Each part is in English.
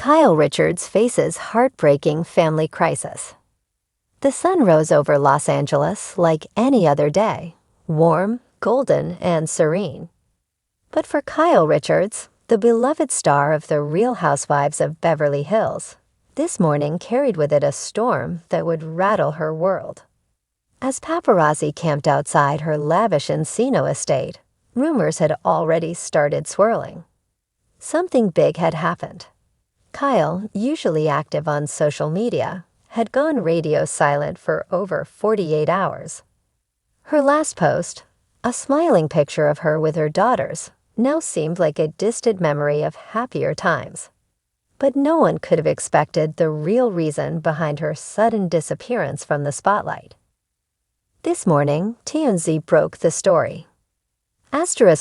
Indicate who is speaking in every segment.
Speaker 1: Kyle Richards faces heartbreaking family crisis. The sun rose over Los Angeles like any other day, warm, golden, and serene. But for Kyle Richards, the beloved star of The Real Housewives of Beverly Hills, this morning carried with it a storm that would rattle her world. As paparazzi camped outside her lavish Encino estate, rumors had already started swirling. Something big had happened. Kyle, usually active on social media, had gone radio silent for over 48 hours. Her last post, a smiling picture of her with her daughters, now seemed like a distant memory of happier times. But no one could have expected the real reason behind her sudden disappearance from the spotlight. This morning, TMZ broke the story.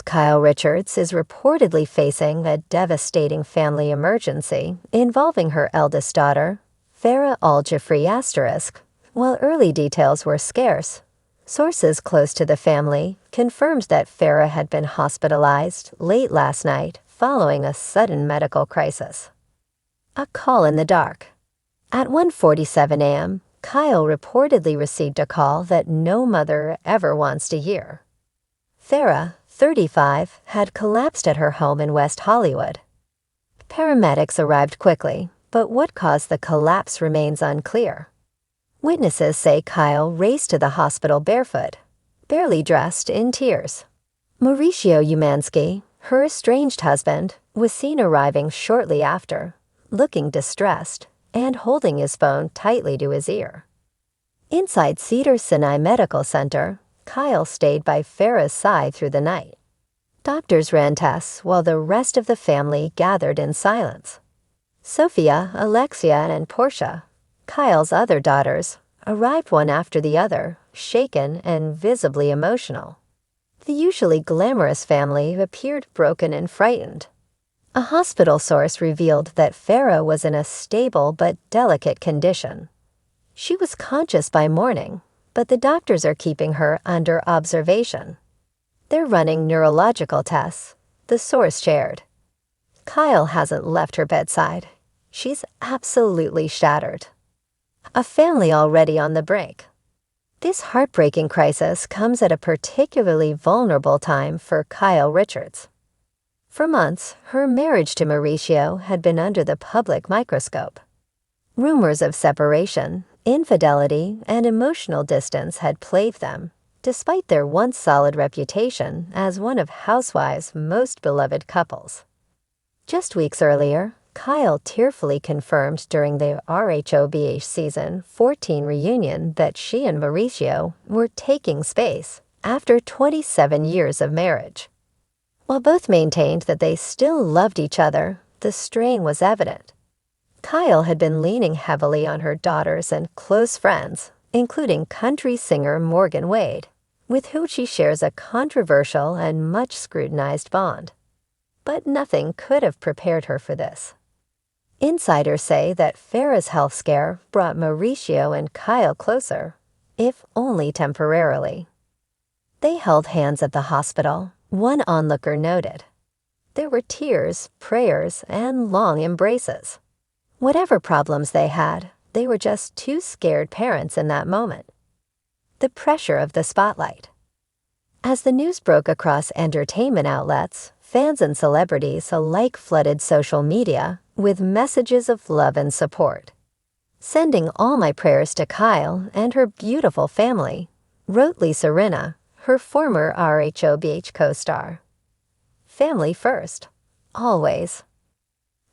Speaker 1: Kyle Richards is reportedly facing a devastating family emergency involving her eldest daughter, Farrah Al-Jafri*. While early details were scarce, sources close to the family confirmed that Farrah had been hospitalized late last night following a sudden medical crisis. A call in the dark. At 1:47 a.m., Kyle reportedly received a call that no mother ever wants to hear. Farrah, 35, had collapsed at her home in West Hollywood. Paramedics arrived quickly, but what caused the collapse remains unclear. Witnesses say Kyle raced to the hospital barefoot, barely dressed, in tears. Mauricio Umansky, her estranged husband, was seen arriving shortly after, looking distressed and holding his phone tightly to his ear. Inside Cedars-Sinai Medical Center, Kyle stayed by Farrah's side through the night. Doctors ran tests while the rest of the family gathered in silence. Sophia, Alexia, and Portia, Kyle's other daughters, arrived one after the other, shaken and visibly emotional. The usually glamorous family appeared broken and frightened. A hospital source revealed that Farrah was in a stable but delicate condition. She was conscious by morning, but the doctors are keeping her under observation. They're running neurological tests, the source shared. Kyle hasn't left her bedside. She's absolutely shattered. A family already on the brink. This heartbreaking crisis comes at a particularly vulnerable time for Kyle Richards. For months, her marriage to Mauricio had been under the public microscope. Rumors of separation, infidelity, and emotional distance had plagued them, despite their once solid reputation as one of Housewives' most beloved couples. Just weeks earlier, Kyle tearfully confirmed during the RHOBH Season 14 reunion that she and Mauricio were taking space after 27 years of marriage. While both maintained that they still loved each other, the strain was evident. Kyle had been leaning heavily on her daughters and close friends, including country singer Morgan Wade, with whom she shares a controversial and much scrutinized bond. But nothing could have prepared her for this. Insiders say that Farrah's health scare brought Mauricio and Kyle closer, if only temporarily. They held hands at the hospital, one onlooker noted. There were tears, prayers, and long embraces. Whatever problems they had, they were just two scared parents in that moment. The pressure of the spotlight. As the news broke across entertainment outlets, fans and celebrities alike flooded social media with messages of love and support. "Sending all my prayers to Kyle and her beautiful family," wrote Lisa Rinna, her former RHOBH co-star. "Family first, always."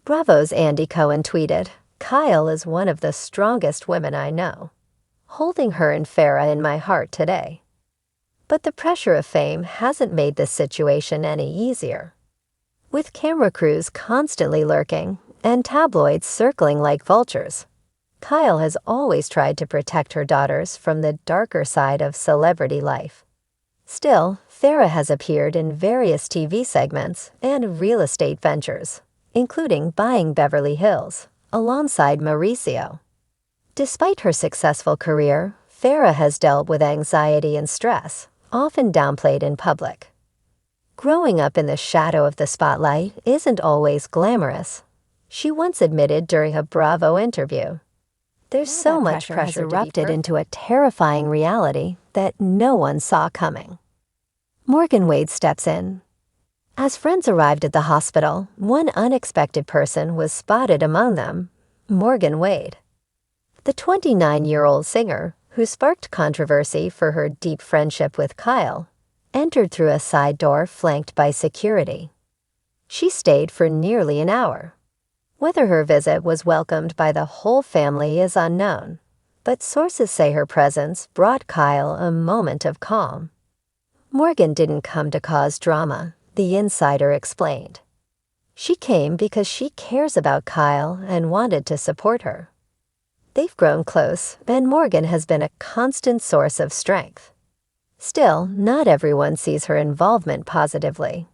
Speaker 1: Bravo's Andy Cohen tweeted, "Kyle is one of the strongest women I know. Holding her and Farrah in my heart today." But the pressure of fame hasn't made this situation any easier. With camera crews constantly lurking and tabloids circling like vultures, Kyle has always tried to protect her daughters from the darker side of celebrity life. Still, Farrah has appeared in various TV segments and real estate ventures, including buying Beverly Hills, alongside Mauricio. Despite her successful career, Farrah has dealt with anxiety and stress, often downplayed in public. Growing up in the shadow of the spotlight isn't always glamorous. She once admitted during a Bravo interview, "There's so much pressure has erupted into a terrifying reality that no one saw coming." Morgan Wade steps in. As friends arrived at the hospital, one unexpected person was spotted among them, Morgan Wade. The 29-year-old singer, who sparked controversy for her deep friendship with Kyle, entered through a side door flanked by security. She stayed for nearly an hour. Whether her visit was welcomed by the whole family is unknown, but sources say her presence brought Kyle a moment of calm. Morgan didn't come to cause drama, the insider explained. She came because she cares about Kyle and wanted to support her. They've grown close, and Morgan has been a constant source of strength. Still, not everyone sees her involvement positively.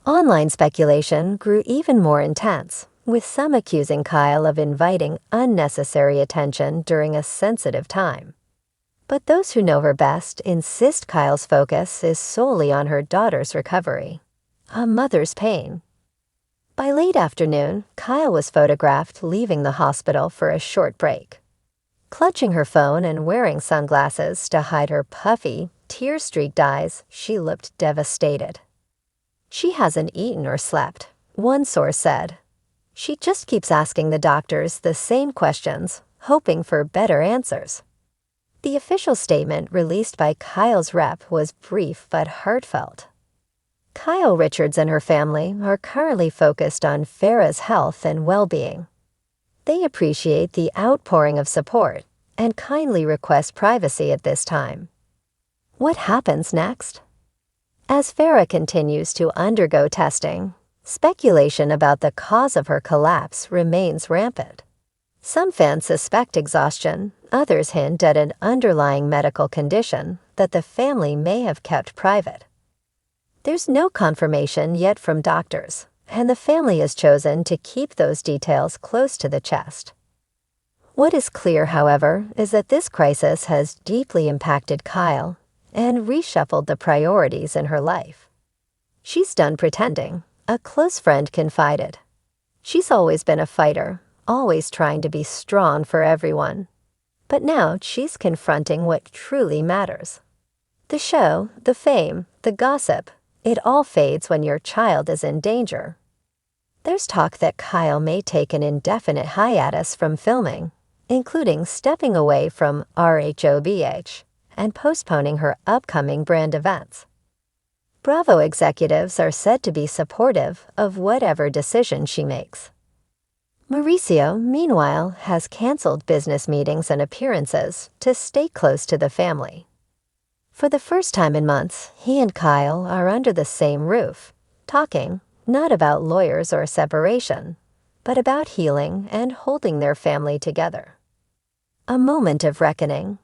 Speaker 1: Online speculation grew even more intense, with some accusing Kyle of inviting unnecessary attention during a sensitive time. But those who know her best insist Kyle's focus is solely on her daughter's recovery, a mother's pain. By late afternoon, Kyle was photographed leaving the hospital for a short break. Clutching her phone and wearing sunglasses to hide her puffy, tear-streaked eyes, she looked devastated. "She hasn't eaten or slept," one source said. "She just keeps asking the doctors the same questions, hoping for better answers." The official statement released by Kyle's rep was brief but heartfelt. Kyle Richards and her family are currently focused on Farrah's health and well-being. They appreciate the outpouring of support and kindly request privacy at this time. What happens next? As Farrah continues to undergo testing, speculation about the cause of her collapse remains rampant. Some fans suspect exhaustion, others hint at an underlying medical condition that the family may have kept private. There's no confirmation yet from doctors, and the family has chosen to keep those details close to the chest. What is clear, however, is that this crisis has deeply impacted Kyle and reshuffled the priorities in her life. "She's done pretending," a close friend confided. "She's always been a fighter, always trying to be strong for everyone. But now she's confronting what truly matters. The show, the fame, the gossip, it all fades when your child is in danger." There's talk that Kyle may take an indefinite hiatus from filming, including stepping away from RHOBH and postponing her upcoming brand events. Bravo executives are said to be supportive of whatever decision she makes. Mauricio, meanwhile, has canceled business meetings and appearances to stay close to the family. For the first time in months, he and Kyle are under the same roof, talking not about lawyers or separation, but about healing and holding their family together. A moment of reckoning.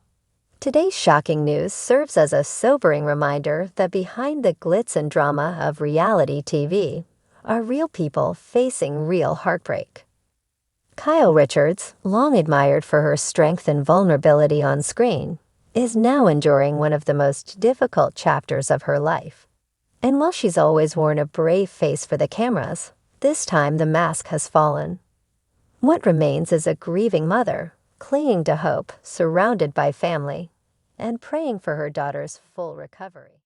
Speaker 1: Today's shocking news serves as a sobering reminder that behind the glitz and drama of reality TV are real people facing real heartbreak. Kyle Richards, long admired for her strength and vulnerability on screen, is now enduring one of the most difficult chapters of her life. And while she's always worn a brave face for the cameras, this time the mask has fallen. What remains is a grieving mother, clinging to hope, surrounded by family, and praying for her daughter's full recovery.